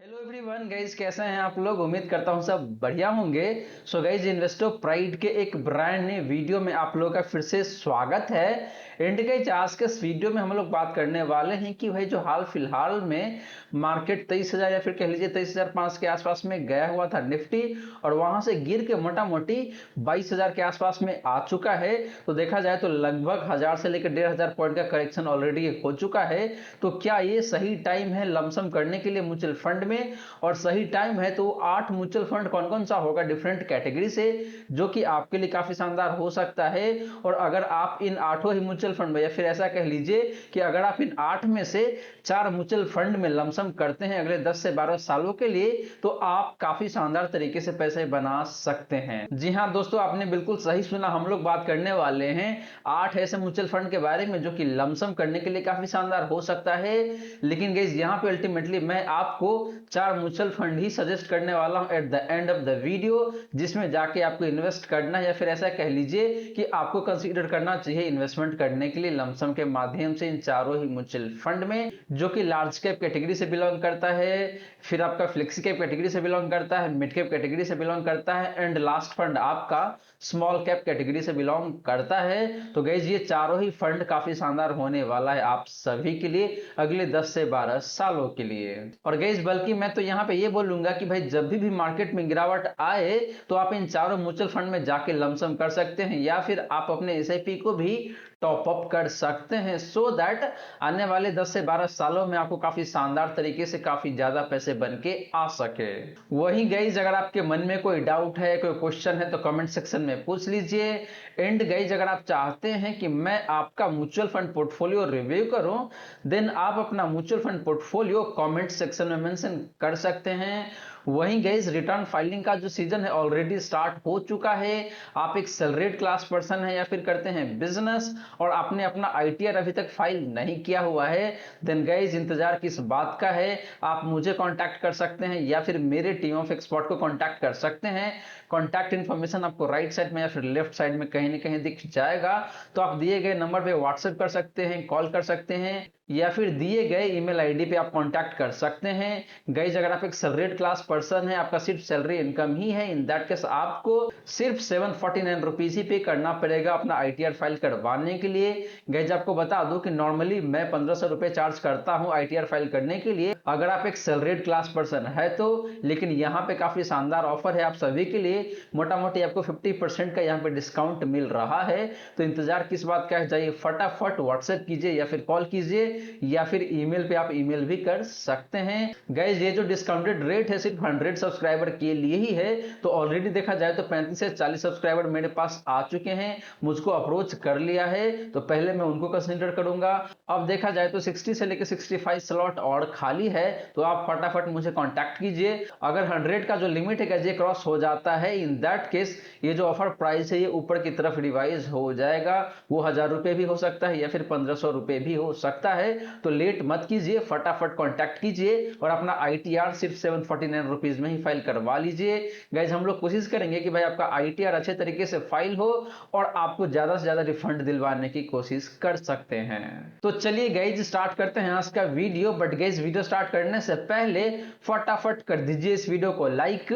Hello everyone guys, कैसे हैं आप लोग। उम्मीद करता हूं सब बढ़िया होंगे। सो गाइज, इन्वेस्टो प्राइड के एक ब्रांड ने वीडियो में आप लोगों का फिर से स्वागत है। एंड गाइज, आज के इस वीडियो में हम लोग बात करने वाले हैं कि भाई जो हाल फिलहाल में मार्केट 23,000 या फिर कह लीजिए 23,500 के आसपास में गया हुआ था निफ्टी, और वहां से गिर के मोटा मोटी 22,000 के आसपास में आ चुका है। तो देखा जाए तो लगभग 1000 से लेकर 1500 पॉइंट का करेक्शन ऑलरेडी हो चुका है। तो क्या ये सही टाइम है लमसम करने के लिए म्यूचुअल फंड में? और सही टाइम है तो 8 म्यूचुअल फंड कौन कौन सा होगा डिफरेंट कैटेगरी से, जो कि आपके लिए काफी शानदार हो सकता है। और अगर आप इन 8 ही म्यूचुअल फंड में, या फिर ऐसा कह लीजिए कि अगर आप इन 8 में से 4 म्यूचुअल फंड में लमसम करते हैं अगले 10 से 12 सालों के लिए, तो आप काफी शानदार तरीके से पैसे बना सकते हैं। जी हाँ दोस्तों, आपने बिल्कुल सही सुना। हम लोग बात करने वाले हैं 8 ऐसे म्यूचुअल फंड के बारे में जो कि लमसम करने के लिए काफी शानदार हो सकता है। लेकिन गाइस, यहाँ पे अल्टीमेटली मैं आपको 4 म्यूचुअल फंड ही सजेस्ट करने वाला हूं at the end of the video, जिसमें जाके आपको इन्वेस्ट करना है, या फिर ऐसा कह लीजिए कि आपको कंसीडर करना चाहिए इन्वेस्टमेंट करने के लिए लमसम के माध्यम से इन चारों ही म्यूचुअल फंड में, जो कि लार्ज कैप कैटेगरी से बिलोंग करता है, फिर आपका फ्लेक्सी कैप कैटेगरी से बिलोंग करता है, मिड कैप कैटेगरी से बिलोंग करता है, एंड लास्ट फंड आपका स्मॉल कैप कैटेगरी से बिलोंग करता है। तो गाइस, ये चारों ही फंड काफी शानदार होने वाला है आप सभी के लिए अगले 10 से 12 सालों के लिए। और गाइस, बल्कि मैं तो यहाँ पे ये बोलूंगा कि भाई जब भी मार्केट में गिरावट आए तो आप इन चारों म्यूचुअल फंड में जाके लमसम कर सकते हैं, या फिर आप अपने एसआईपी को भी टॉप अप कर सकते हैं, सो दैट आने वाले 10 से 12 सालों में आपको काफी शानदार तरीके से काफी ज्यादा पैसे बन के आ सके। वहीं गाइस, अगर आपके मन में कोई डाउट है, कोई क्वेश्चन है, तो कमेंट सेक्शन में पूछ लीजिए। एंड गाइस, अगर आप चाहते हैं कि मैं आपका म्यूचुअल फंड पोर्टफोलियो रिव्यू करूं, देन आप अपना mutual fund portfolio comment section में मेंशन कर सकते हैं। वहीं गाइस, रिटर्न फाइलिंग का जो सीजन है ऑलरेडी स्टार्ट हो चुका है। आप एक सैलरीड क्लास पर्सन है या फिर करते हैं बिजनेस, और आपने अपना आईटीआर अभी तक फाइल नहीं किया हुआ है, देन गाइस इंतजार किस बात का है। आप मुझे कांटेक्ट कर सकते हैं या फिर मेरे टीम ऑफ एक्सपर्ट को कांटेक्ट कर सकते हैं। कांटेक्ट इन्फॉर्मेशन आपको राइट साइड में या फिर लेफ्ट साइड में कहीं ना कहीं दिख जाएगा। तो आप दिए गए नंबर पे व्हाट्सएप कर सकते हैं, कॉल कर सकते हैं, या फिर दिए गए ईमेल आईडी पे आप कांटेक्ट कर सकते हैं। गाइज, अगर आप एक सैलरीड क्लास पर्सन है, आपका सिर्फ सैलरी इनकम ही है, इन दैट केस आपको सिर्फ 749 रुपीज ही पे करना पड़ेगा अपना आईटीआर फाइल करवाने के लिए। गाइज, आपको बता दूं कि नॉर्मली मैं 1500 रुपए चार्ज करता हूं आईटीआर फाइल करने के लिए, अगर आप एक सैलरीड क्लास पर्सन है तो। लेकिन यहाँ पे काफी शानदार ऑफर है आप सभी के लिए, मोटा मोटी आपको 50% का यहाँ पे डिस्काउंट मिल रहा है। तो इंतजार किस बात का है, जाइए फटाफट व्हाट्सएप कीजिए या फिर कॉल कीजिए, या फिर ईमेल पे आप ईमेल भी कर सकते हैं। गाइज, ये जो डिस्काउंटेड रेट है सिर्फ 100 सब्सक्राइबर के लिए ही है। तो ऑलरेडी देखा जाए तो 35 से 40 सब्सक्राइबर मेरे पास आ चुके हैं, मुझको अप्रोच कर लिया है, तो पहले मैं उनको कंसिडर करूंगा। अब देखा जाए तो 60 से लेकर 65 स्लॉट और खाली है, तो आप फटाफट मुझे कांटेक्ट कीजिए। अगर 100 का जो लिमिट है ये क्रॉस हो जाता है, इन दैट केस ये जो ऑफर प्राइस है ये ऊपर की तरफ रिवाइज हो जाएगा। वो 1000 रुपए भी हो सकता है या फिर 1500 रुपए भी हो सकता है। तो लेट मत कीजिए, फटाफट कांटेक्ट कीजिए और अपना आईटीआर सिर्फ 749 रुपीज में ही फाइल करवा लीजिए। गाइज, हम लोग कोशिश करेंगे कि भाई आपका आईटीआर अच्छे तरीके से फाइल हो और आपको ज्यादा से ज्यादा रिफंड दिलवाने की कोशिश कर सकते हैं। तो चलिए गाइज, स्टार्ट करते हैं आज का video. But guys, video start करने से पहले फटाफट कर दीजिए इस वीडियो को लाइक।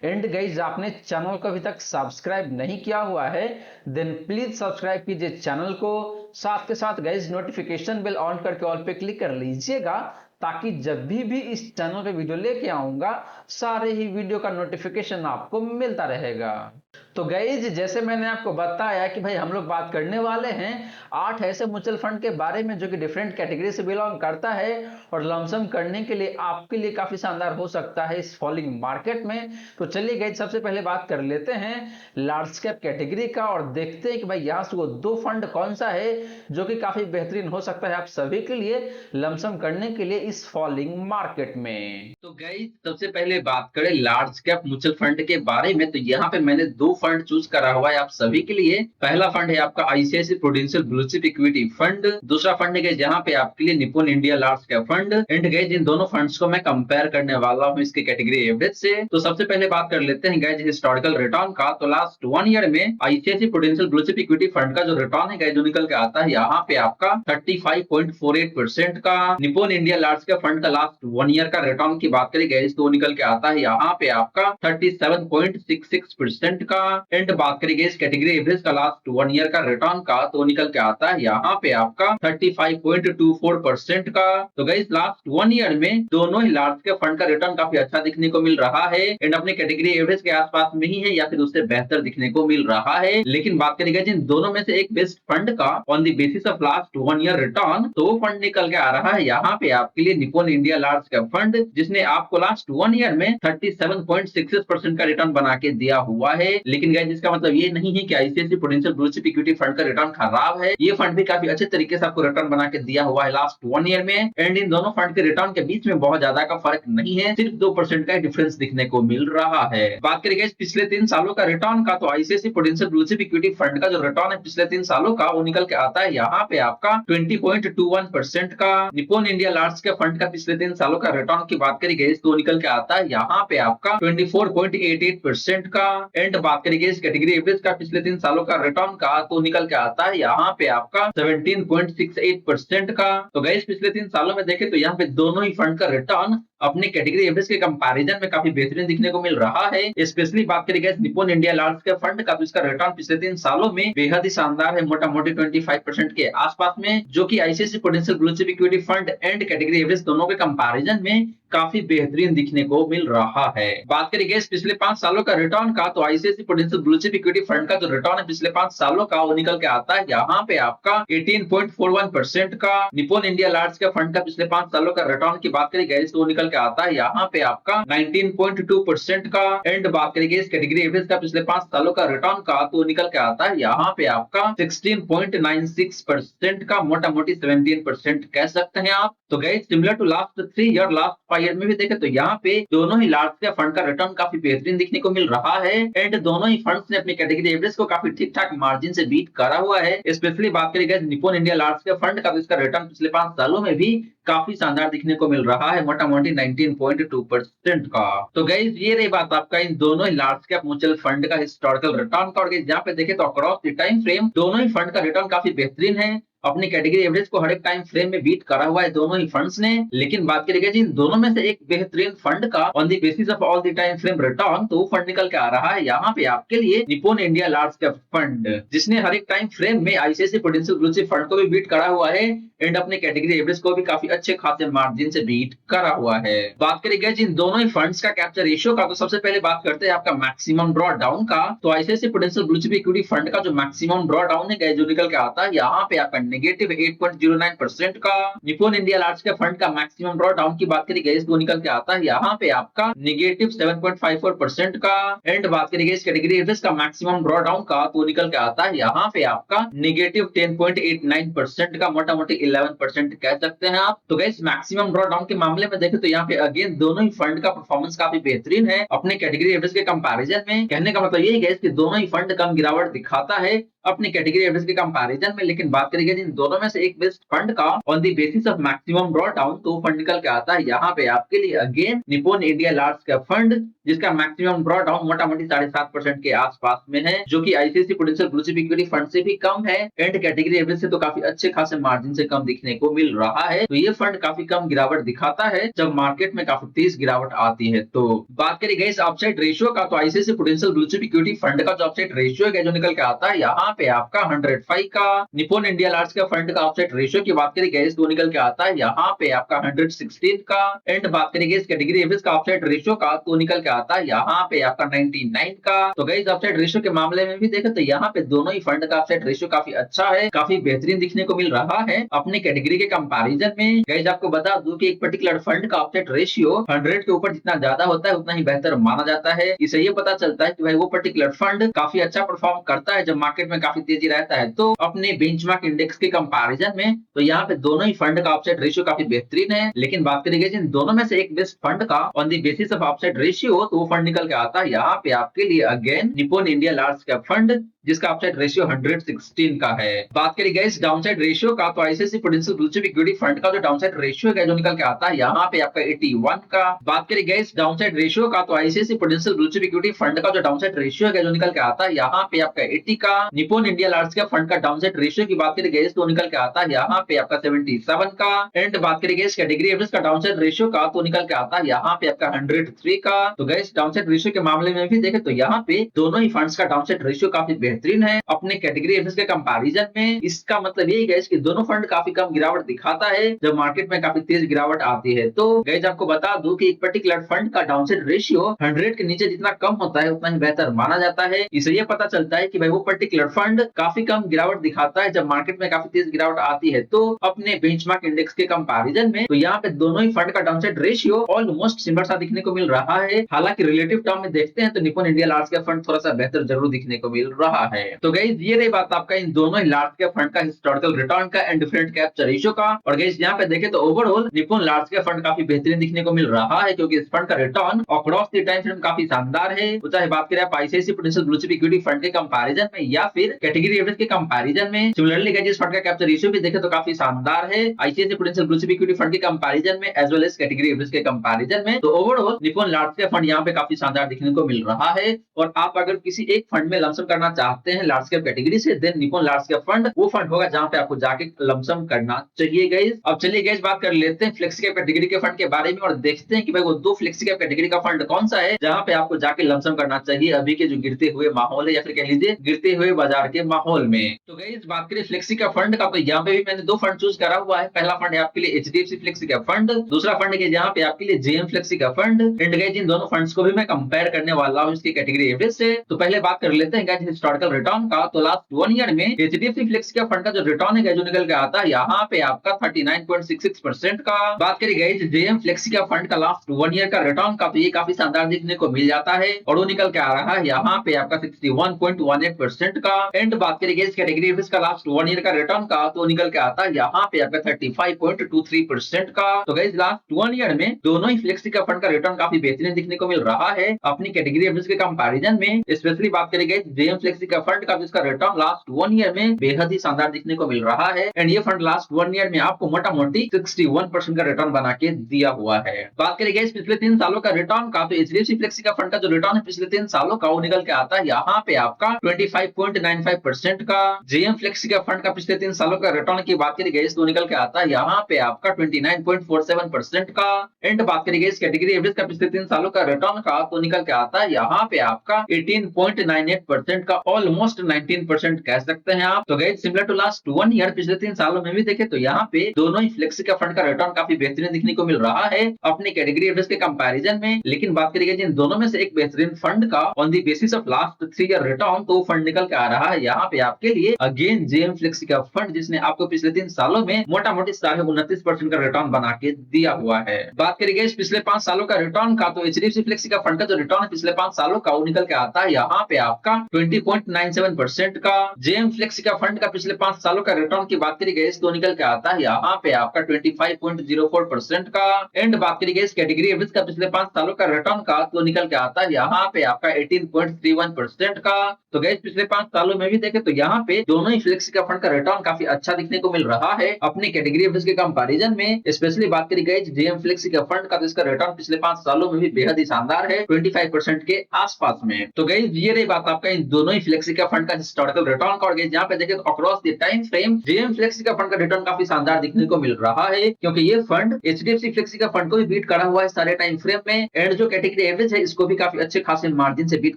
एंड गाइज, आपने चैनल को अभी तक सब्सक्राइब नहीं किया हुआ है, देन प्लीज सब्सक्राइब कीजिए चैनल को। साथ के साथ गाइज, नोटिफिकेशन बेल ऑन करके ऑल पे क्लिक कर लीजिएगा, ताकि जब भी इस चैनल पे वीडियो लेके आऊंगा सारे ही वीडियो का नोटिफिकेशन आपको मिलता रहेगा। तो गाइज, जैसे मैंने आपको बताया कि भाई हम लोग बात करने वाले हैं 8 ऐसे म्यूचुअल फंड के बारे में जो कि डिफरेंट कैटेगरी से बिलोंग करता है, और लमसम करने के लिए आपके लिए काफी शानदार हो सकता है इस फॉलिंग मार्केट में। तो चलिए गाइज, सबसे पहले बात कर लेते हैं लार्ज कैप कैटेगरी का, और देखते हैं कि भाई यहाँ से वो 2 फंड कौन सा है जो कि काफी बेहतरीन हो सकता है आप सभी के लिए लमसम करने के लिए इस फॉलिंग मार्केट में। तो गाइस, सबसे पहले बात करें लार्ज कैप म्यूचुअल फंड के बारे में, तो यहाँ पे मैंने दो फंड चूज करा हुआ है आप सभी के लिए। पहला फंड है आपका ICICI Prudential blue chip equity fund, दूसरा फंड है जहां पे आपके लिए Nippon India large cap fund. And guys in दोनों फंड्स को मैं कंपेयर करने वाला हूं इसके कैटेगरी एवरेज से। तो सबसे पहले बात कर लेते हैं गाइस हिस्टोरिकल रिटर्न का। तो लास्ट 1 ईयर में ICICI Prudential blue chip equity fund का जो रिटर्न है गाइस जो निकल के आता है यहाँ पे आपका 35.48% का। Nippon India large cap fund का लास्ट 1 ईयर का रिटर्न की बात करें गाइस तो निकल के आता है यहाँ पे आपका 37.66% का। एंड बात करें इस कैटेगरी एवरेज का लास्ट 1 ईयर का रिटर्न का तो निकल के आता है यहाँ पे आपका 35.24% का। तो गाइस लास्ट 1 ईयर में दोनों ही लार्ज कैप फंड का रिटर्न काफी अच्छा दिखने को मिल रहा है एंड अपने कैटेगरी एवरेज के आसपास में ही है या फिर उससे बेहतर दिखने को मिल रहा है। लेकिन बात करेंगे जिन दोनों में से एक बेस्ट फंड का on the basis of last 1 year return तो वो फंड निकल के आ रहा है यहाँ पे आपके लिए Nippon India large cap fund, जिसने आपको लास्ट 1 ईयर में 37.66% का रिटर्न बना के दिया हुआ है। लेकिन गाइस इसका मतलब ये नहीं है कि ICICI Prudential blue chip equity fund का रिटर्न खराब है। ये फंड भी काफी अच्छे तरीके से आपको रिटर्न बना के दिया हुआ है लास्ट 1 ईयर में एंड इन दोनों फंड के रिटर्न के बीच में बहुत ज्यादा का फर्क नहीं है, सिर्फ 2% का डिफरेंस दिखने को मिल रहा है। बात करें गाइस पिछले 3 सालों का रिटर्न का तो ICICI Prudential blue chip equity fund का जो रिटर्न है पिछले 3 सालों का वो निकल के आता है यहाँ पे आपका 20.21% का। Nippon India large cap fund का पिछले 3 सालों का रिटर्न की बात करें गाइस तो निकल के आता है यहाँ पे आपका 24.88% का। एंड बात करें इस कैटेगरी एवरेज का पिछले 3 सालों का रिटर्न का तो निकल के आता है यहाँ पे आपका 17.68% का। तो गाइस पिछले 3 सालों में देखें तो यहाँ पे दोनों ही फंड का रिटर्न अपने कैटेगरी एवरेज के कंपैरिजन में काफी बेहतरीन दिखने को मिल रहा है। स्पेशली बात करें guys Nippon India large cap fund का तो इसका रिटर्न पिछले 3 सालों में बेहद ही शानदार है, मोटा मोटी 25% के आसपास में, जो कि ICICI Prudential blue chip equity fund and category average दोनों के कंपैरिजन में काफी बेहतरीन दिखने को मिल रहा है। बात करें गाइस पिछले 5 सालों का रिटर्न का तो ICICI Prudential blue chip equity fund का जो रिटर्न है पिछले 5 सालों का वो निकल के आता है यहाँ पे आपका 18.41% का। Nippon India large cap fund का पिछले 5 सालों का रिटर्न की बात करें गाइस तो निकल के आता है यहाँ पे आपका 19.2% का। एंड बात करेंगे इस कैटेगरी एवरेज का पिछले 5 सालों का रिटर्न का तो निकल के आता है यहाँ पे आपका 16.96% का, मोटा मोटी 17% कह सकते हैं आप। तो guys similar to last 3 year last 5 year में भी देखें तो यहाँ पे दोनों ही लार्ज कैप फंड का रिटर्न काफी बेहतरीन दिखने को मिल रहा है एंड दोनों ही फंड्स ने अपनी कैटेगरी एवरेज को काफी ठीक ठाक मार्जिन से बीट करा हुआ है। स्पेशली बात करें guys Nippon India large cap fund का तो इसका रिटर्न पिछले 5 सालों में भी काफी शानदार दिखने को मिल रहा है, मोटा मोटी 19.2% का। तो गाइस ये रही बात आपका इन दोनों ही लार्ज कैप म्यूचुअल फंड का हिस्टोरिकल रिटर्न का। और यहाँ पे देखें तो अक्रॉस द टाइम फ्रेम दोनों ही फंड का रिटर्न काफी बेहतरीन है, अपनी कैटेगरी एवरेज को हर एक टाइम फ्रेम में बीट करा हुआ है दोनों ही फंड्स ने। लेकिन बात करेंगे जी इन दोनों में से एक बेहतरीन फंड का on the basis of all the time frame return तो वो फंड निकल के आ रहा है यहाँ पे आपके लिए Nippon India large cap fund, जिसने हर एक टाइम फ्रेम में ICICI Prudential blue chip fund को भी बीट करा हुआ है एंड अपने कैटेगरी एवरेज को भी काफी अच्छे खासे मार्जिन से बीट करा हुआ है। बात करेंगे इन दोनों ही फंड्स का कैप्चर रेशियो का तो सबसे पहले बात करते हैं आपका मैक्सिमम ड्रॉ डाउन का। तो ICICI Prudential blue chip equity fund का जो मैक्सिमम ड्रॉ डाउन है जो निकल के आता है यहाँ पे आपका नेगेटिव 8.09% का। Nippon India large cap fund का मैक्सिमम ड्रॉ डाउन की बात करेंगे तो निकल के आता है यहाँ पे आपका नेगेटिव 7.54% का। एंड बात करेंगे इस कैटेगरी एवरेज का मैक्सिमम ड्रॉ डाउन का तो निकल के आता है यहाँ पे आपका नेगेटिव 10.89% का, मोटा मोटी 11% कह सकते हैं आप। तो गाइस मैक्सिमम ड्रॉ डाउन के मामले में देखें तो यहाँ पे अगेन दोनों ही फंड का परफॉर्मेंस काफी बेहतरीन है अपने कैटेगरी एवरेज के कंपैरिजन में। कहने का मतलब यही है कि दोनों ही फंड कम गिरावट दिखाता है अपनी कैटेगरी एवरेज के कंपैरिजन में। लेकिन बात करेंगे इन दोनों में से एक बेस्ट फंड का on the basis of maximum draw down तो फंड निकल के आता है यहाँ पे आपके लिए again Nippon India large cap fund, जिसका मैक्सिमम ड्रॉ डाउन मोटा मोटी 7.5% के आसपास में है, जो कि ICICI Prudential blue chip equity fund से भी कम है एंड कैटेगरी एवरेज से तो काफी अच्छे खासे मार्जिन से कम दिखने को मिल रहा है। तो ये फंड काफी कम गिरावट दिखाता है जब मार्केट में काफी तेज गिरावट आती है। तो बात करें गाइस अपसाइड रेशियो का तो ICICI Prudential blue chip equity fund का जो अपसाइड रेशियो है जो निकल के आता है यहाँ पे आपका 105 का। Nippon India large cap fund का अपसाइड रेशियो की बात करें गाइस तो निकल के आता है यहाँ पे आपका 116 का। एंड बात करेंगे इस कैटेगरी एवरेज का अपसाइड रेशियो का तो निकल के आता है यहाँ पे आपका 99 का। तो गाइस अपसाइड रेशियो के मामले में भी देखें तो यहाँ पे दोनों ही फंड का अपसाइड रेशियो काफी अच्छा है, काफी बेहतरीन दिखने को मिल रहा है अपने कैटेगरी के कंपैरिजन में। गाइस आपको बता दूं कि एक पर्टिकुलर फंड का अपसाइड रेशियो 100 के ऊपर जितना ज्यादा होता है उतना ही बेहतर माना जाता है। इससे ये पता चलता है कि भाई वो पर्टिकुलर फंड काफी अच्छा परफॉर्म करता है जब मार्केट में काफी तेजी रहता है। तो अपने बेंचमार्क इंडेक्स के कंपैरिजन में तो यहाँ पे दोनों ही फंड का अपसाइड रेशियो काफी बेहतरीन है। लेकिन बात करेंगे जिन दोनों में से एक बेस्ट फंड का on the basis of upside ratio, तो वो फंड निकल के आता है यहाँ पे आपके लिए again Nippon India large cap fund, जिसका अपसाइड रेशियो 116 का है। बात करें गाइस डाउनसाइड रेशियो का, तो ICICI Prudential blue chip equity fund का जो डाउनसाइड रेशियो है जो निकल के आता है यहाँ पे आपका 81 का। बात करें गाइस डाउनसाइड रेशियो का, तो ICICI Prudential blue chip equity fund का जो डाउनसाइड रेशियो है जो निकल के आता है यहाँ पे आपका 80 का। Nippon India large cap fund का डाउनसाइड रेशियो की बात करें गाइस तो निकल के आता है यहाँ पे आपका 77 का। एंड बात करें गाइस कैटेगरी एवरेज का डाउनसाइड रेशियो का, तो निकल के आता है यहाँ पे आपका 103 का। तो गाइस डाउनसाइड रेशियो के मामले में भी देखें तो यहाँ पे दोनों ही फंड्स का डाउनसाइड रेशियो काफी बेहतरीन है अपने कैटेगरी एवरेज के कंपैरिजन में। इसका मतलब यही गाइस कि दोनों फंड काफी कम गिरावट दिखाता है जब मार्केट में काफी तेज गिरावट आती है। तो गाइस आपको बता दूं कि एक पर्टिकुलर फंड का डाउनसाइड रेशियो 100 के नीचे जितना कम होता है उतना ही बेहतर माना जाता है। इससे ये पता चलता है कि भाई वो पर्टिकुलर फंड काफी कम गिरावट दिखाता है जब मार्केट में काफी तेज गिरावट आती है। तो अपने बेंचमार्क इंडेक्स के कंपैरिजन में तो यहाँ पे दोनों ही फंड का डाउनसाइड रेशियो ऑलमोस्ट सिमिलर सा दिखने को मिल रहा है। हालांकि रिलेटिव टर्म में देखते हैं तो Nippon India large cap fund थोड़ा सा बेहतर जरूर दिखने को मिल रहा है। तो गाइस ये रही बात आपका इन दोनों ही लार्ज कैप फंड का हिस्टोरिकल रिटर्न का एंड डिफरेंट कैप्चर रेशियो का। और गाइस यहाँ पे देखें तो overall Nippon large cap fund काफी बेहतरीन दिखने को मिल रहा है क्योंकि इस फंड का return across the time frame काफी शानदार है। तो चाहे बात करें आप ICICI Prudential blue chip equity fund के कंपैरिजन में या फिर कैटेगरी एवरेज के कंपैरिजन में। सिमिलरली गाइस इस फंड का कैप्चर रेशियो भी देखें तो काफी शानदार है ICICI Prudential blue chip equity fund के कंपैरिजन में as well as category average के कंपैरिजन में। तो overall Nippon large cap fund यहाँ पे काफी शानदार दिखने को मिल रहा है। और आप अगर किसी एक फंड में लमसम करना चाहते हैं लार्ज कैप कैटेगरी से, then Nippon large cap fund वो फंड होगा जहां पे आपको जाके लमसम करना चाहिए गाइस। अब चलिए गाइस बात कर लेते हैं फ्लेक्सी कैप कैटेगरी के फंड के बारे में और देखते हैं कि भाई वो दो फ्लेक्सी कैप कैटेगरी का फंड कौन सा है जहां पे आपको जाके लमसम करना चाहिए अभी के जो गिरते हुए माहौल है या फिर कह लीजिए गिरते हुए बाजार के माहौल में। तो गाइस बात करें फ्लेक्सी कैप फंड का, तो यहाँ पे भी मैंने दो फंड चूज करा हुआ है। पहला फंड है आपके लिए एचडीएफसी फ्लेक्सी कैप फंड, दूसरा फंड है जहाँ पे आपके लिए JM flexi cap fund. And guys in दोनों फंड्स को भी मैं कंपेयर करने वाला हूँ इसकी कैटेगरी एवरेज से। तो पहले बात कर लेते हैं गाइस हिस्टोरिकल रिटर्न का। तो लास्ट 1 ईयर में एचडीएफसी फ्लेक्सी कैप फंड का जो रिटर्न है जो निकल के आता है यहाँ पे आपका 39.66% का। बात करें guys JM flexi cap fund का लास्ट 1 ईयर का रिटर्न का, तो ये काफी शानदार देखने को मिल जाता है और वो निकल के आ रहा है यहाँ पे आपका 61.18% का। एंड बात करें गाइस कैटेगरी एवरेज का लास्ट 1 ईयर का रिटर्न का, तो निकल के आता है यहाँ पे आपका 35.23% का। तो गाइस लास्ट 1 ईयर में दोनों ही फ्लेक्सी कैप फंड का रिटर्न काफी बेहतरीन दिखने को मिल रहा है अपनी कैटेगरी एवरेज के कंपैरिजन में। स्पेशली बात करें guys JM flexi cap fund का, जिसका रिटर्न लास्ट 1 ईयर में बेहद ही शानदार दिखने को मिल रहा है। एंड ये फंड लास्ट 1 ईयर में आपको मोटा मोटी 61% का रिटर्न बना के दिया हुआ है। बात करें गाइस पिछले 3 सालों का रिटर्न का, तो एचडीएफसी फ्लेक्सी का फंड का जो रिटर्न है पिछले 3 सालों का वो निकल के आता है यहाँ पे आपका 25.95% का। जेएम फ्लेक्सी का फंड का पिछले 3 सालों का रिटर्न की बात करें गाइस तो निकल के आता है यहाँ पे आपका 29.47% का। एंड बात करें गाइस कैटेगरी एवरेज का पिछले 3 सालों का रिटर्न का, तो निकल के आता है यहाँ पे आपका 18.98% का, ऑलमोस्ट 19% कह सकते हैं आप। तो guys similar to last 1 year पिछले 3 सालों में भी देखे तो यहाँ पे दोनों ही फ्लेक्सी का फंड का रिटर्न काफी बेहतरीन दिखने को मिल रहा है अपने कैटेगरी एवरेज के कंपैरिजन में। लेकिन बात करेंगे जिन दोनों में से एक बेहतरीन फंड का on the basis of last 3 year return, तो फंड निकल के आ रहा है यहाँ पे आपके लिए अगेन जेएम फ्लेक्सी का फंड, जिसने आपको पिछले 3 सालों में मोटा मोटी 29% का रिटर्न बना के दिया हुआ है। बात करेंगे पिछले 5 सालों का रिटर्न का, तो एचडीएफसी फ्लेक्सी का फंड का जो रिटर्न है पिछले 5 सालों का वो निकल के आता है यहाँ पे आपका 20.97% का। जेएम फ्लेक्सी का फंड का पिछले 5 सालों का रिटर्न की बात करेंगे तो निकल के आता है यहाँ पे आपका 25.04% का। एंड बात करेंगे कैटेगरी एवरेज का पिछले 5 सालों का रिटर्न का, तो निकल के आता है यहाँ पे आपका 18.31% का। तो गाइस पिछले 5 सालों में भी देखे तो यहाँ पे दोनों ही फ्लेक्सी का फंड का रिटर्न काफी अच्छा दिखने को मिल रहा है अपनी कैटेगरी एवरेज के कंपैरिजन में। स्पेशली बात करी गई जेएम फ्लेक्सी का फंड का, तो इसका रिटर्न पिछले 5 सालों में भी बेहद ही शानदार है 25% के आसपास में। तो गाइस ये रही बात आपका इन दोनों ही फ्लेक्सी का फंड का हिस्टोरिकल रिटर्न का। और गाइस यहाँ पे देखे तो across the time frame JM flexi का फंड का रिटर्न काफी शानदार दिखने को मिल रहा है क्योंकि ये फंड एचडीएफसी फ्लेक्सी का फंड को भी बीट करा हुआ है सारे टाइम फ्रेम में। एंड जो कैटेगरी एवरेज है इसको भी काफी अच्छे खासे मार्जिन से बीट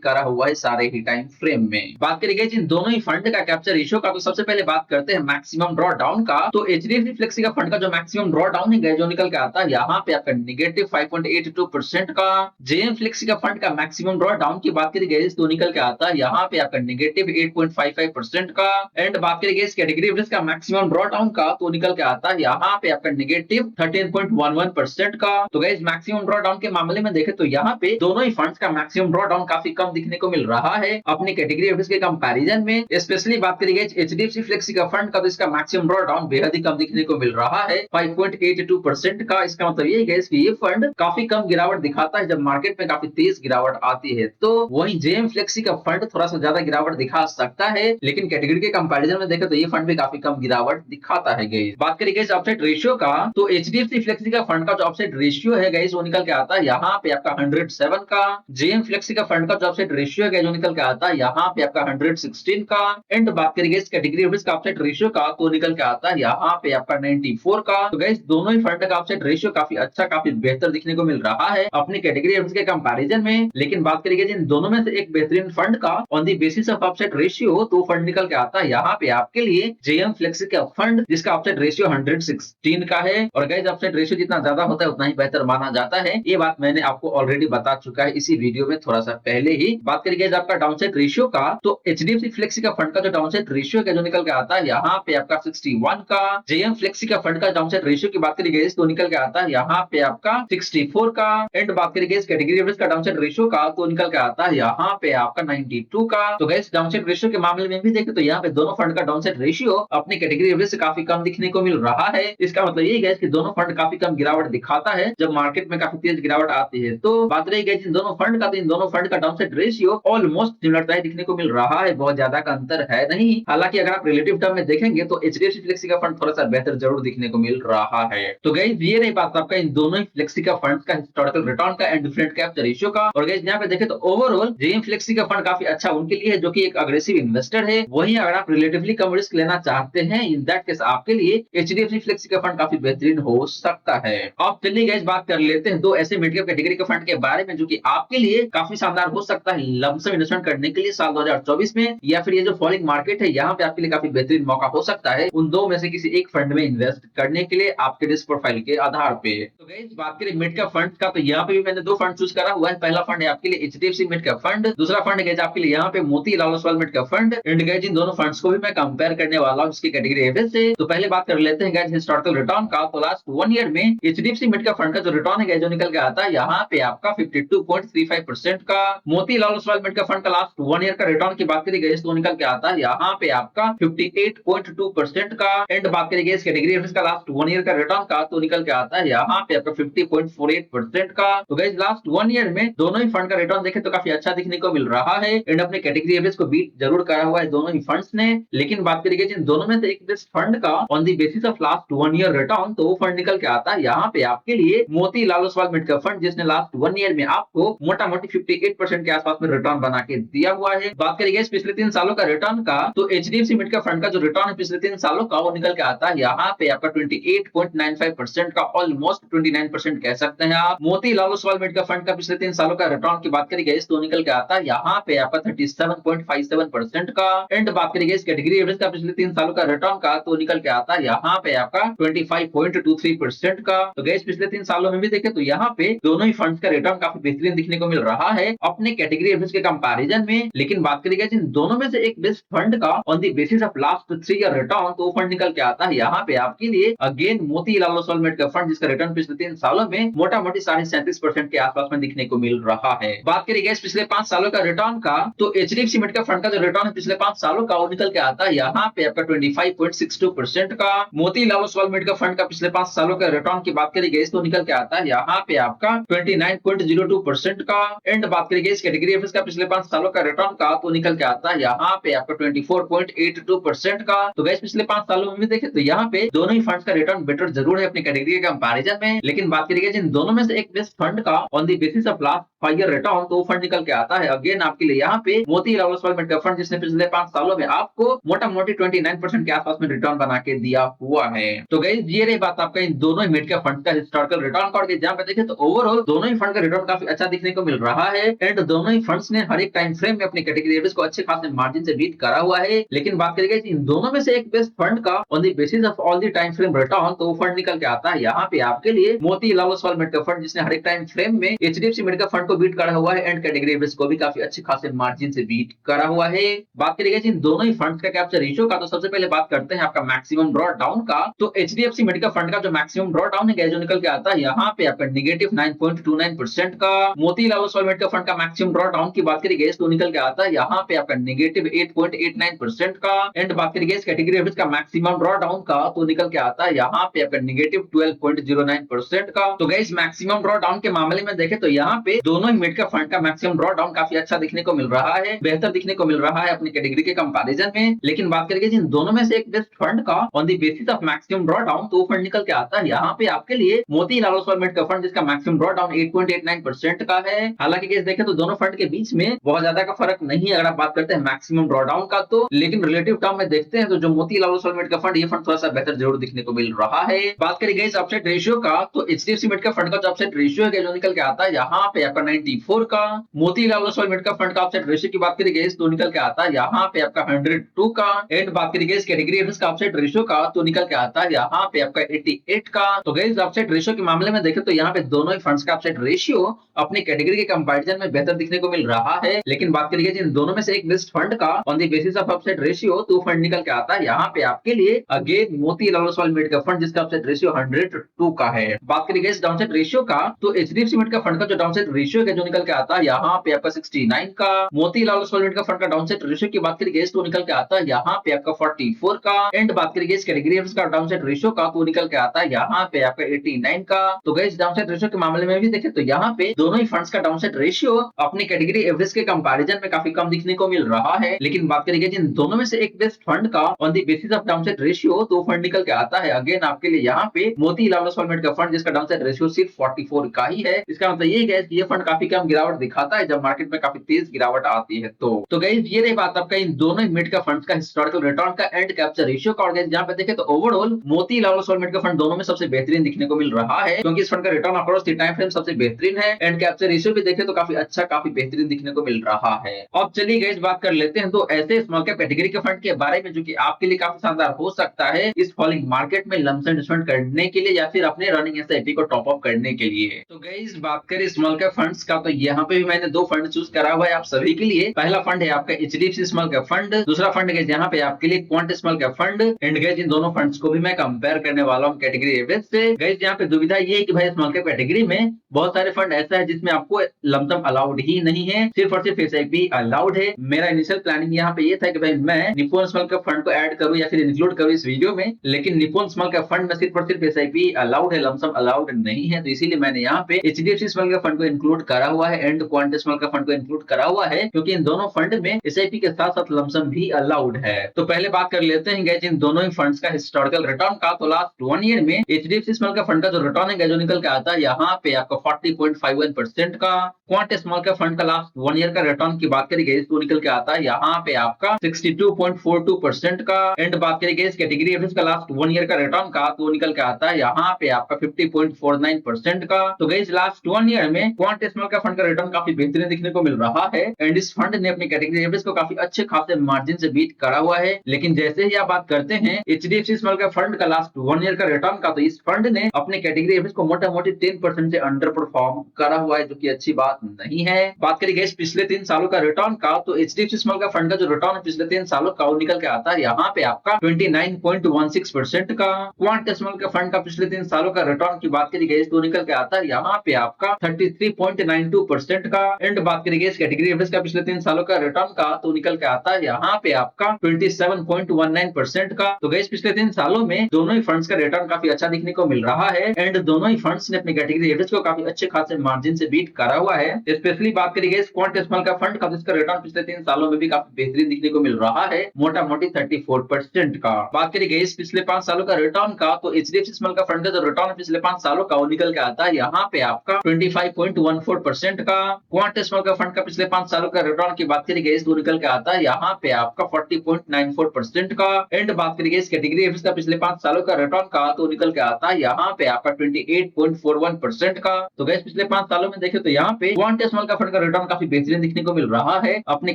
करा हुआ है सारे ही टाइम फ्रेम में। बात करी गई इन दोनों ही फंड का कैप्चर रेशियो का, तो सबसे पहले बात करते हैं मैक्सिमम ड्रॉ डाउन का। तो एचडीएफसी फ्लेक्सी का फंड का जो मैक्सिमम ड्रॉ डाउन है जो निकल के आता है यहाँ पे आपका -5.82% का। जेएम फ्लेक्सी का फंड का मैक्सिमम ड्रॉ डाउन की बात करी गई तो निकल के आता है यहाँ पे आपका नेगेटिव 8.55% का। एंड बात करेंगे इस कैटेगरी एवरेज का मैक्सिमम ड्रॉ डाउन का, तो निकल के आता है यहाँ पे आपका नेगेटिव 13.11% का। तो गाइस मैक्सिमम ड्रॉ डाउन के मामले में देखें तो यहाँ पे दोनों ही फंड्स का मैक्सिमम ड्रॉ डाउन काफी कम दिखने को मिल रहा है अपनी कैटेगरी एवरेज के कंपैरिजन में। स्पेशली बात करेंगे एचडीएफसी फ्लेक्सी का फंड का, तो इसका मैक्सिमम ड्रॉ डाउन बेहद ही कम दिखने को मिल रहा है 5.82% का। इसका मतलब ये है कि ये फंड काफी कम गिरावट दिखाता है जब मार्केट में काफी तेज गिरावट आती है। तो वहीं जेएम फ्लेक्सी का फंड थोड़ा सा ज्यादा गिरावट दिखा सकता है, लेकिन कैटेगरी के कंपैरिजन में देखें तो ये फंड भी काफी कम गिरावट दिखाता है गाइस। बात करें गाइस अपसाइड रेशियो का, तो एचडीएफसी फ्लेक्सी का फंड का जो अपसाइड रेशियो है गाइस वो निकल के आता है यहाँ पे आपका 107 का। जेएम फ्लेक्सी का फंड का जो अपसाइड रेशियो है जो निकल के आता है यहाँ पे आपका 116 का। एंड बात करेंगे इस कैटेगरी एवरेज का अपसाइड रेशियो का, तो निकल के आता है यहाँ पे आपका 94 का। तो गाइस दोनों ही फंड का अपसाइड रेशियो काफी अच्छा, काफी बेहतर दिखने को मिल रहा है अपनी कैटेगरी एवरेज के कंपैरिजन में। लेकिन बात करेंगे जिन दोनों में से एक बेहतरीन फंड का on the basis of upside ratio, तो फंड निकल के आता है यहाँ पे आपके लिए जेएम फ्लेक्सी का फंड, जिसका अपसाइड रेशियो 116 का है। और गाइस अपसाइड रेशियो जितना ज्यादा होता है उतना ही बेहतर माना जाता है, ये बात मैंने आपको ऑलरेडी बता चुका है इसी वीडियो में थोड़ा सा पहले ही। बात करेंगे आपका डाउनसाइड रेशियो का, तो एचडीएफसी फ्लेक्सी का फंड का जो डाउनसाइड रेशियो है जो निकल के आता है यहाँ पे आपका 61 का। जेएम फ्लेक्सी का फंड का डाउनसाइड रेशियो की बात करेंगे तो निकल के आता है यहाँ पे आपका 64 का। एंड बात करेंगे इस कैटेगरी एवरेज का डाउनसाइड रेशियो का, तो निकल के आता है यहाँ पे आपका 92 का। तो गाइस डाउनसाइड रेशियो के मामले में भी देखें तो यहाँ पे दोनों फंड का डाउनसाइड रेशियो अपनी कैटेगरी एवरेज से काफी कम दिखने को मिल रहा है। इसका मतलब ये है कि दोनों फंड काफी कम गिरावट दिखाता है जब मार्केट में काफी तेज गिरावट आती है। तो बात रही गई इन दोनों फंड का, तो इन दोनों फंड का डाउनसाइड रेशियो ऑलमोस्ट सिमिलर दिखने को मिल रहा है, बहुत ज्यादा का अंतर है नहीं। हालांकि अगर आप रिलेटिव टर्म में देखेंगे तो एचडीएफसी फ्लेक्सी का फंड थोड़ा सा बेहतर जरूर दिखने को मिल रहा है। तो गाइस ये नहीं बात आपका इन दोनों ही फ्लेक्सी का फंड का हिस्टोरिकल रिटर्न का एंड डिफरेंट कैप्चर रेशियो का। और गाइस यहाँ पे देखें तो ओवरऑल जेएम फ्लेक्सी का फंड काफी अच्छा उनके लिए है जो कि एक अग्रेसिव इन्वेस्टर है। वहीं अगर आप रिलेटिवली कम रिस्क लेना चाहते हैं, इन दैट केस आपके लिए एचडीएफसी फ्लेक्सी का फंड काफी बेहतरीन हो सकता है। अब चलिए गाइस बात कर लेते हैं दो ऐसे मिड कैप कैटेगरी के फंड के बारे में जो कि आपके लिए काफी शानदार हो सकता है लमसम इन्वेस्टमेंट करने के लिए साल 2024 में, या फिर ये जो फॉलिंग मार्केट है यहाँ पे आपके लिए काफी बेहतरीन मौका हो सकता है उन दो में से किसी एक फंड में इन्वेस्ट करने के लिए आपके रिस्क प्रोफाइल के आधार पे। तो गाइस बात करें मिड कैप फंड का, तो यहाँ पे भी मैंने दो फंड चूज करा हुआ है। पहला फंड है आपके लिए एचडीएफसी मिड कैप फंड, दूसरा फंड है आपके लिए यहाँ पे Motilal Oswal mid cap fund. And guys in दोनों फंड्स को भी मैं कंपेयर करने वाला हूँ इसकी कैटेगरी एवरेज से। तो पहले बात कर लेते हैं गाइस हिस्टोरिकल रिटर्न का। तो लास्ट 1 ईयर में एचडीएफसी मिड कैप फंड का जो रिटर्न है जो निकल के आता है यहाँ पे आपका 52.35% का। Motilal Oswal mid cap fund का लास्ट 1 ईयर का रिटर्न की बात करी गई तो निकल के आता है यहाँ पे आपका 58.2% का। एंड बात करी गई इस कैटेगरी एवरेज का लास्ट 1 ईयर का रिटर्न का, तो निकल के आता है यहाँ पे आपका 50.48% का। तो गाइस लास्ट 1 ईयर में दोनों ही फंड का रिटर्न देखें तो काफी अच्छा दिखने को मिल रहा है। एंड अपने कैटेगरी एवरेज को बीट जरूर करा हुआ है दोनों ही फंड्स ने। लेकिन बात करी गई दोनों में से एक बेस्ट फंड का on the basis of last 1 year return, तो वो फंड निकल के आता है यहाँ पे आपके लिए Motilal Oswal mid cap fund, जिसने लास्ट 1 ईयर में आपको मोटा मोटी 58% के आसपास में रिटर्न बना के दिया हुआ है। बात करेंगे पिछले 3 सालों का रिटर्न का, तो एचडीएफसी मिड कैप फंड का जो रिटर्न है पिछले 3 सालों का वो निकल के आता है यहाँ पे आपका 28.95% का, ऑलमोस्ट 29% कह सकते हैं आप। Motilal Oswal mid cap fund का पिछले 3 सालों का रिटर्न की बात करेंगे तो निकल के आता है यहाँ पे आपका 37.57% का। एंड बात करेंगे इस कैटेगरी एवरेज का पिछले 3 सालों का रिटर्न का, तो निकल के आता है यहाँ पे आपका 25.23% का। तो गैस पिछले 3 सालों में भी देखें तो यहाँ पे दोनों ही फंड्स का रिटर्न काफी बेहतरीन दिखने को मिल रहा है अपने कैटेगरी एवरेज के कंपैरिजन में। लेकिन बात करेंगे इन दोनों में से एक बेस्ट फंड का on the basis of last 3 year return, तो फंड निकल के आता है यहाँ पे आपके लिए again Motilal Oswal mid cap fund, जिसका रिटर्न पिछले 3 सालों में मोटा मोटी 37.5% के आसपास में दिखने को मिल रहा है। बात करेंगे पिछले 5 सालों का रिटर्न का, तो एचडीएफसी मिड कैप फंड का जो रिटर्न है पिछले 5 सालों का वो निकल के आता है यहाँ पे आपका 25.62% का। Motilal Oswal mid cap fund का पिछले 5 सालों का रिटर्न की बात करी गई तो निकल के आता है यहाँ पे आपका 29.02% का। एंड बात करी गई इस कैटेगरी एवरेज का पिछले 5 सालों का रिटर्न का, तो निकल के आता है यहाँ पे आपका 24.82% का। तो गाइस पिछले 5 सालों में भी देखें तो यहाँ पे दोनों ही फंड्स का रिटर्न बेटर जरूर है अपनी कैटेगरी के कंपैरिजन में। लेकिन बात करी गई जिन दोनों में से एक बेस्ट फंड का on the basis of last 5 year return, तो फंड निकल के आता है अगेन आपके लिए यहाँ पे Motilal Oswal mid cap fund, जिसने पिछले 5 सालों में आपको मोटा मोटी 29% के आसपास में रिटर्न बना के दिया हुआ है। तो गाइस ये रही बात आपका इन दोनों ही मिड कैप फंड का हिस्टोरिकल रिटर्न का। जहाँ पे देखें तो ओवरऑल दोनों ही फंड का रिटर्न काफी अच्छा दिखने को मिल रहा है। एंड दोनों ही फंड्स ने हर एक टाइम फ्रेम में अपनी कैटेगरी एवरेज को अच्छे खासे मार्जिन से बीट करा हुआ है। लेकिन बात करेंगे इन दोनों में से एक बेस्ट फंड का on the basis of all the time frame return, तो फंड निकल के आता है यहाँ पे आपके लिए Motilal Oswal mid cap fund, जिसने हर एक टाइम फ्रेम में एचडीएफसी मिड कैप फंड को बीट करा हुआ है एंड कैटेगरी एवरेज को भी काफी अच्छे खासे मार्जिन से बीट करा हुआ है। बात करेंगे इन दोनों ही फंड्स का कैप्चर रेशियो का, तो सबसे पहले बात करते हैं आपका मैक्सिमम ड्रॉ डाउन का। तो एचडीएफसी मेडिकल फंड का जो मैक्सिमम ड्रॉ डाउन है जो निकल के आता है यहाँ पे आपका नेगेटिव 9.29% का। मोतीलाल ओसवाल मेडिकल फंड का मैक्सिमम ड्रॉ डाउन की बात करेंगे तो निकल के आता है यहाँ पे आपका नेगेटिव 8.89% का। एंड बात करेंगे कैटेगरी एवरेज का मैक्सिमम ड्रॉ डाउन का, तो निकल के आता है यहाँ पे आपका नेगेटिव 12.09% का। तो गाइस मैक्सिमम ड्रॉ डाउन के मामले में देखें तो यहाँ पे दोनों ही मेडिकल फंड का मैक्सिमम ड्रॉ डाउन काफी अच्छा दिखने को मिल रहा है, बेहतर दिखने को मिल रहा है अपनी कैटेगरी के कंपैरिजन में। लेकिन बात करेंगे जिन दोनों में से एक बेस्ट फंड का on the basis of maximum draw down, तो फंड निकल के आता है यहाँ पे आपके लिए मोतीलाल ओसवाल मेडिकल फंड, जिसका मैक्सिमम ड्रॉ डाउन 8.89% का है। हालांकि केस देखें तो दोनों फंड के बीच में बहुत ज्यादा का फर्क नहीं है अगर आप बात करते हैं मैक्सिमम ड्रॉ डाउन का, तो लेकिन रिलेटिव टर्म में देखते हैं तो जो मोतीलाल ओसवाल मेडिकल फंड, ये फंड थोड़ा सा बेहतर जरूर दिखने को मिल रहा है। बात करेंगे इस अपसेट रेशियो का, तो एचडीएफसी मेडिकल फंड का जो अपसेट रेशियो है जो निकल के आता है यहाँ पे आपका 94 का। मोतीलाल ओसवाल मेडिकल फंड का अपसेट रेशियो की बात करेंगे तो निकल के आता है यहाँ पे आपका 102 का। एंड बात करेंगे इस कैटेगरी एवरेज का अपसेट रेशियो का, तो निकल के आता है यहाँ पे आपका 88 का। तो गाइस अपसेट रेशियो के मामले में देखें तो यहाँ पे दोनों ही फंड्स का अपसेट रेशियो अपनी कैटेगरी के कंपैरिजन में बेहतर दिखने को मिल रहा है। लेकिन बात करेंगे जिन दोनों में से एक बेस्ट फंड का on the basis of upset ratio, तो फंड निकल के आता है यहाँ पे आपके लिए again Motilal Oswal medical fund, जिसका अपसेट रेशियो 102 का है। बात करेंगे इस डाउनसाइड रेशियो का, तो एचडीएफसी मेडिकल फंड का जो डाउनसाइड रेशियो है जो निकल के आता है यहाँ पे आपका 69 का। मोतीलाल ओसवाल मेडिकल फंड का डाउनसाइड रेशियो की बात करेंगे तो निकल के आता है यहाँ पे आपका 44 का। एंड बात करेंगे इस कैटेगरी एवरेज का डाउनसाइड रेशियो का, तो निकल के आता है यहाँ पे आपका 89 का। तो गाइस डाउनसाइड रेशियो के मामले में भी देखें तो यहाँ पे दोनों ही फंड्स का डाउनसाइड रेशियो अपनी कैटेगरी एवरेज के कंपैरिजन में काफी कम दिखने को मिल रहा है। लेकिन बात करेंगे जिन दोनों में से एक बेस्ट फंड का on the basis of downside ratio, तो फंड निकल के आता है अगेन आपके लिए यहाँ पे मोतीलाल ओसवाल मेडिकल फंड, जिसका डाउनसाइड रेशियो सिर्फ 44 का ही है। इसका मतलब ये है कि ये फंड काफी कम गिरावट दिखाता है जब मार्केट में काफी तेज गिरावट आती है। तो गाइस ये रही बात आपका इन दोनों ही मेडिकल फंड्स का हिस्टोरिकल रिटर्न का एंड कैप्चर रेशियो का। और गाइस जहां पे देखें तो overall Motilal Oswal medical fund दोनों में सबसे बेहतरीन दिखने को मिल रहा है, क्योंकि इस फंड का return across the time frame सबसे बेहतरीन है एंड कैप्चर रेशियो भी देखें तो काफी अच्छा, काफी बेहतरीन दिखने को मिल रहा है। अब चलिए गाइस बात कर लेते हैं तो ऐसे स्मॉल कैप कैटेगरी के फंड के बारे में जो कि आपके लिए काफी शानदार हो सकता है इस फॉलिंग मार्केट में लमसम इन्वेस्टमेंट करने के लिए या फिर अपने रनिंग एसआईपी को टॉप अप करने के लिए। तो गाइस बात करें स्मॉल कैप फंड्स का, तो यहाँ पे भी मैंने दो फंड चूज करा हुआ है आप सभी के लिए। पहला फंड है आपका एचडीएफसी स्मॉल कैप फंड, दूसरा फंड है यहाँ पे आपके लिए quant small cap fund. And guys in दोनों फंड्स को भी मैं कंपेयर करने वाला हूँ कैटेगरी एवरेज से। गाइस यहाँ पे दुविधा ये है कि भाई स्मॉल कैप कैटेगरी में बहुत सारे फंड ऐसा है जिसमें आपको लमसम अलाउड ही नहीं है, सिर्फ और सिर्फ एसआईपी अलाउड है। मेरा इनिशियल प्लानिंग यहाँ पे ये था कि भाई मैं निप्पॉन स्मॉल कैप फंड को ऐड करूं या फिर इंक्लूड करूं इस वीडियो में, लेकिन निप्पॉन स्मॉल कैप फंड में सिर्फ और सिर्फ एसआईपी अलाउड है, लमसम अलाउड नहीं है। तो इसीलिए मैंने यहाँ पे एचडीएफसी स्मॉल कैप फंड को इंक्लूड करा हुआ है and quant small cap fund को इंक्लूड करा हुआ है, क्योंकि इन दोनों फंड में एसआईपी के साथ साथ लमसम भी अलाउड है। तो पहले बात कर लेते हैं गाइस इन दोनों ही फंड्स का हिस्टोरिकल रिटर्न का। तो लास्ट 1 ईयर में एचडीएफसी स्मॉल कैप फंड का जो रिटर्न है जो निकल के आता है यहाँ पे आपका 40.51% का। क्वांट स्मॉल कैप फंड का लास्ट 1 ईयर का रिटर्न की बात करेंगे तो निकल के आता है यहाँ पे आपका 62.42% का। एंड बात करेंगे इस कैटेगरी एवरेज का लास्ट 1 ईयर का रिटर्न का, तो निकल के आता है यहाँ पे आपका 50.49% का। तो गाइस लास्ट 1 ईयर में क्वांट स्मॉल कैप फंड का रिटर्न काफी बेहतरीन दिखने को मिल रहा है एंड इस फंड ने अपनी कैटेगरी एवरेज को काफी अच्छे खासे मार्जिन से बीट करा हुआ है। लेकिन जैसे ही आप बात करते हैं एचडीएफसी स्मॉल कैप फंड का लास्ट 1 ईयर का रिटर्न का, तो इस फंड ने अपने कैटेगरी एवरेज को मोटा मोटी 10% से अंडर परफॉर्म करा हुआ है, जो कि अच्छी बात नहीं है। बात करेंगे पिछले 3 सालों का रिटर्न का, तो एचडीएफसी स्मॉल कैप फंड का जो रिटर्न है पिछले 3 सालों का वो निकल के आता है यहाँ पे आपका 29.16% का। क्वांट स्मॉल कैप फंड का पिछले 3 सालों का रिटर्न की बात करेंगे तो निकल के आता है यहाँ पे आपका 33.92% का। एंड बात करेंगे इस कैटेगरी एवरेज का पिछले 3 सालों का रिटर्न का, तो निकल के आता है यहाँ पे आपका 27.19% का। तो गाइस पिछले 3 सालों में दोनों ही फंड्स का रिटर्न काफी अच्छा दिखने को मिल रहा है एंड दोनों ही फंड्स ने अपनी कैटेगरी एवरेज को काफी अच्छे खासे मार्जिन से बीट करा हुआ है। स्पेशली बात करेंगे क्वांट स्मॉल कैप फंड का, जिसका रिटर्न पिछले 3 सालों में भी काफी बेहतरीन दिखने को मिल रहा है, मोटा मोटी 34% का। बात करेंगे इस पिछले 5 सालों का रिटर्न का, तो एचडीएफसी स्मॉल कैप फंड का जो रिटर्न है पिछले 5 सालों का वो निकल के आता है यहाँ पे आपका 25.14% का। क्वांट स्मॉल कैप फंड का पिछले 5 सालों का रिटर्न की बात करेंगे तो निकल के आता है यहाँ पे आपका 40.94% का। एंड बात करेंगे इस कैटेगरी एवरेज का पिछले 5 सालों का रिटर्न का, तो निकल के आता है यहाँ पे आपका 28.41% का। तो गाइस पिछले 5 सालों में देखें तो यहाँ पे क्वांट स्मॉल कैप फंड का रिटर्न काफी बेहतरीन दिखने को मिल रहा है अपने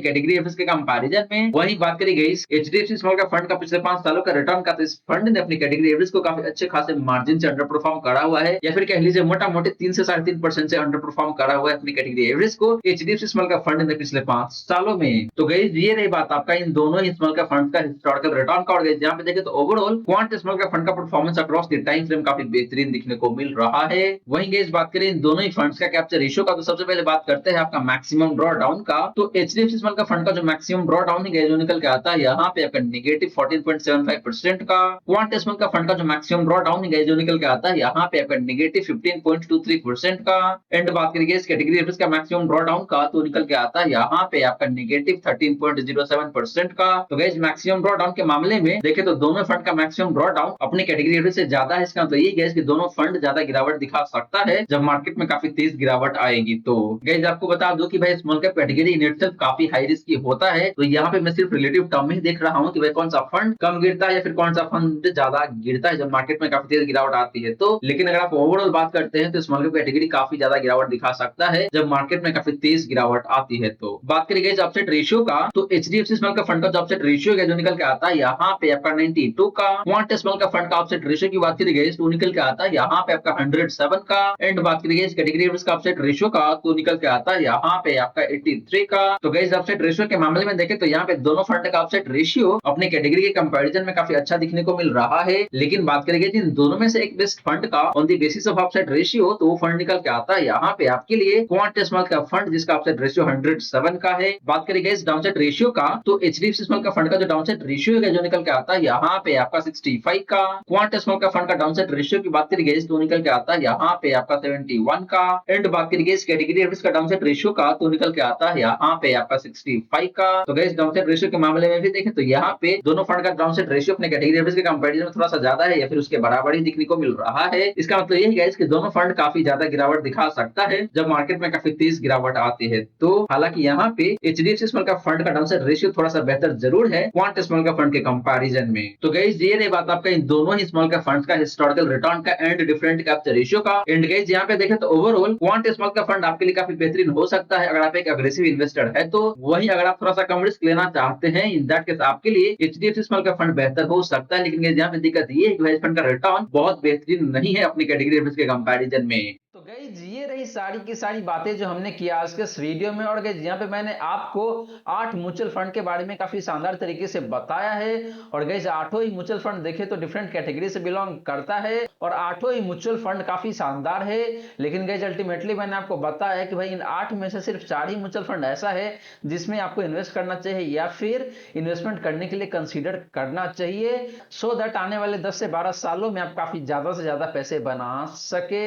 कैटेगरी एवरेज के कंपैरिजन में। वहीं बात करी गई एचडीएफसी स्मॉल कैप फंड का पिछले 5 सालों का रिटर्न का, तो इस फंड ने अपनी कैटेगरी एवरेज को काफी अच्छे खासे मार्जिन से अंडर परफॉर्म करा हुआ है, या फिर कह लीजिए मोटा मोटी 3 से 3.5% से अंडर परफॉर्म करा हुआ है अपनी कैटेगरी एवरेज को एचडीएफसी स्मॉल कैप फंड ने पिछले 5 सालों में। तो गाइस ये रही बात आपका इन दोनों ही स्मॉल कैप फंड का हिस्टोरिकल रिटर्न का। और गाइस यहाँ पे देखें तो overall quant small cap fund का performance across the time frame काफी बेहतरीन दिखने को मिल रहा है। वहीं गाइस बात करें इन दोनों ही फंड्स का कैप्चर रेशियो का, तो सबसे पहले बात करते हैं आपका मैक्सिमम ड्रॉ डाउन का। तो एचडीएफसी स्मॉल कैप फंड का जो मैक्सिमम ड्रॉ डाउन है जो निकल के आता है यहाँ पे आपका नेगेटिव 14.75% का। क्वांट स्मॉल कैप फंड का जो मैक्सिमम ड्रॉ डाउन है जो निकल के आता है यहाँ पे आपका नेगेटिव 15.23% का। एंड बात करेंगे इस कैटेगरी एवरेज का मैक्सिमम ड्रॉ डाउन का, तो निकल के आता है यहाँ पे आपका नेगेटिव 13.07% का। तो गाइस मैक्सिमम ड्रॉ डाउन के मामले में देखे तो दोनों फंड का मैक्सिमम ड्रॉ डाउन अपनी कैटेगरी एवरेज से ज्यादा है। इसका मतलब ये गाइस कि दोनों फंड ज्यादा गिरावट दिखा सकता है जब मार्केट में काफी तेज गिरावट आएगी। तो गाइस आपको बता दूं कि भाई small cap category in itself काफी हाई रिस्क होता है। तो यहाँ पे मैं सिर्फ रिलेटिव टर्म में ही देख रहा हूँ कि भाई कौन सा फंड कम गिरता है या फिर कौन सा फंड ज्यादा गिरता है जब मार्केट में काफी तेज गिरावट आती है। तो लेकिन अगर आप ओवरऑल बात करते हैं तो स्मॉल कैप कैटेगरी काफी ज्यादा गिरावट दिखा सकता है जब मार्केट में काफी तेज गिरावट आती है। तो बात करेंगे अपसेट रेशियो का, तो एचडीएफसी स्मॉल कैप फंड का जो अपसेट रेशियो है जो निकल के आता है यहाँ पे आपका 92 का। क्वांट स्मॉल कैप फंड का अपसेट रेशियो की बात करेंगे तो निकल के आता है यहाँ पे आपका 107 का। एंड बात करेंगे इस कैटेगरी एवरेज का अपसेट रेशियो का, तो निकल के आता है यहाँ पे आपका 83 का। तो गाइस अपसेट रेशियो के मामले में देखें तो यहाँ पे दोनों फंड का अपसेट रेशियो अपने कैटेगरी के कंपैरिजन में काफी अच्छा दिखने को मिल रहा है। लेकिन बात करेंगे इन दोनों में से एक बेस्ट फंड का on the basis of upset ratio, तो वो फंड निकल के आता है यहाँ पे आपके लिए क्वांट स्मॉल कैप फंड जिसका अपसेट रेशियो 107 का है। बात करेंगे इस डाउनसाइड रेशियो का, तो एचडीएफसी स्मॉल कैप फंड का जो डाउनसाइड रेशियो है जो निकल के आता है यहाँ पे आपका 65 का। क्वांट स्मॉल कैप फंड का डाउनसाइड रेशियो की बात करेंगे तो निकल के आता है यहाँ पे आपका 71 का। एंड बात करेंगे इस कैटेगरी एवरेज का डाउनसाइड रेशियो का, तो निकल के आता है यहाँ पे आपका 65 का। तो गाइस डाउनसाइड रेशियो के मामले में भी देखें तो यहाँ पे दोनों फंड का डाउनसाइड रेशियो अपने कैटेगरी एवरेज के कंपैरिजन में थोड़ा सा ज्यादा है या फिर उसके बराबर ही दिखने को मिल रहा है। इसका मतलब यही गाइस कि दोनों फंड काफी ज्यादा गिरावट दिखा सकता है जब मार्केट में काफी तेज गिरावट आती है। तो हालांकि यहाँ पे एचडीएफसी स्मॉल कैप फंड का डाउनसाइड रेशियो थोड़ा सा बेहतर जरूर है क्वांट स्मॉल कैप फंड के कंपैरिजन में। तो गाइस ये रही बात आपका इन दोनों ही स्मॉल कैप फंड्स का हिस्टोरिकल रिटर्न का एंड डिफरेंट कैप्चर रेशियो का। एंड गाइस यहाँ पे देखें तो overall quant small cap fund आपके लिए काफी बेहतरीन हो सकता है अगर आप एक अग्रेसिव इन्वेस्टर है। तो वहीं अगर आप थोड़ा सा कम रिस्क लेना चाहते हैं इन दैट केस आपके लिए एचडीएफसी स्मॉल कैप फंड बेहतर हो सकता है। लेकिन यहाँ पे दिक्कत ये है कि इस फंड का रिटर्न बहुत बेहतरीन नहीं है अपनी कैटेगरी एवरेज के कंपैरिजन में। तो गाइज ये रही सारी की सारी बातें जो हमने किया आज के इस वीडियो में। और गाइज यहाँ पे मैंने आपको 8 म्यूचुअल फंड के बारे में काफी शानदार तरीके से बताया है। और गाइज 8 ही म्यूचुअल फंड देखे तो डिफरेंट कैटेगरी से बिलोंग करता है और 8 ही म्यूचुअल फंड काफी शानदार है। लेकिन गाइज अल्टीमेटली मैंने आपको बताया कि भाई इन 8 में से सिर्फ 4 ही म्यूचुअल फंड ऐसा है जिसमें आपको इन्वेस्ट करना चाहिए या फिर इन्वेस्टमेंट करने के लिए कंसीडर करना चाहिए, सो दैट आने वाले 10 से 12 सालों में आप काफी ज्यादा से ज्यादा पैसे बना सके।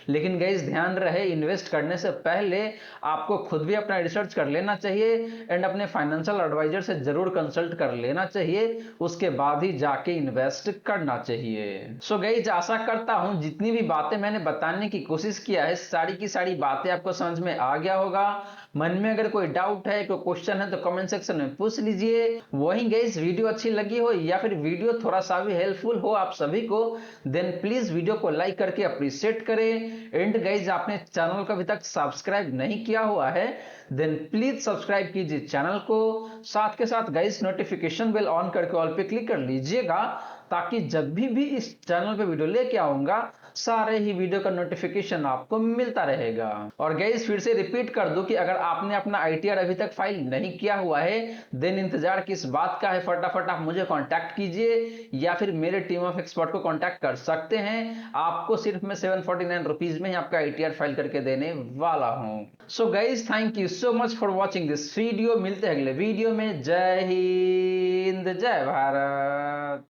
लेकिन गाइस ध्यान रहे इन्वेस्ट करने से पहले आपको खुद भी अपना रिसर्च कर लेना चाहिए एंड अपने फाइनेंशियल एडवाइजर से जरूर कंसल्ट कर लेना चाहिए, उसके बाद ही जाके इन्वेस्ट करना चाहिए। सो गाइस आशा करता हूं जितनी भी बातें मैंने बताने की कोशिश किया है सारी की सारी बातें आपको समझ में आ गया होगा। मन में अगर कोई डाउट है कोई क्वेश्चन है तो कमेंट सेक्शन में पूछ लीजिए। वहीं गाइस वीडियो अच्छी लगी हो या फिर वीडियो थोड़ा सा भी हेल्पफुल हो आप सभी को, देन प्लीज वीडियो को लाइक करके अप्रिशिएट करें। एंड गाइस आपने चैनल को अभी तक सब्सक्राइब नहीं किया हुआ है देन प्लीज सब्सक्राइब कीजिए चैनल को। साथ के साथ गाइस नोटिफिकेशन बेल ऑन करके ऑल पे क्लिक कर लीजिएगा ताकि जब भी इस चैनल पे वीडियो लेके आऊंगा सारे ही वीडियो का नोटिफिकेशन आपको मिलता रहेगा। और गाइस फिर से रिपीट कर दूं कि अगर आपने अपना आईटीआर अभी तक फाइल नहीं किया हुआ है देन इंतजार किस बात का है, फटाफट आप मुझे कांटेक्ट कीजिए या फिर मेरे टीम ऑफ एक्सपर्ट को कांटेक्ट कर सकते हैं। आपको सिर्फ मैं 749 रुपीज में ही आपका आईटीआर फाइल करके देने वाला हूं। So guys thank you so much for watching this video. मिलते हैं अगले वीडियो में। जय हिंद जय भारत।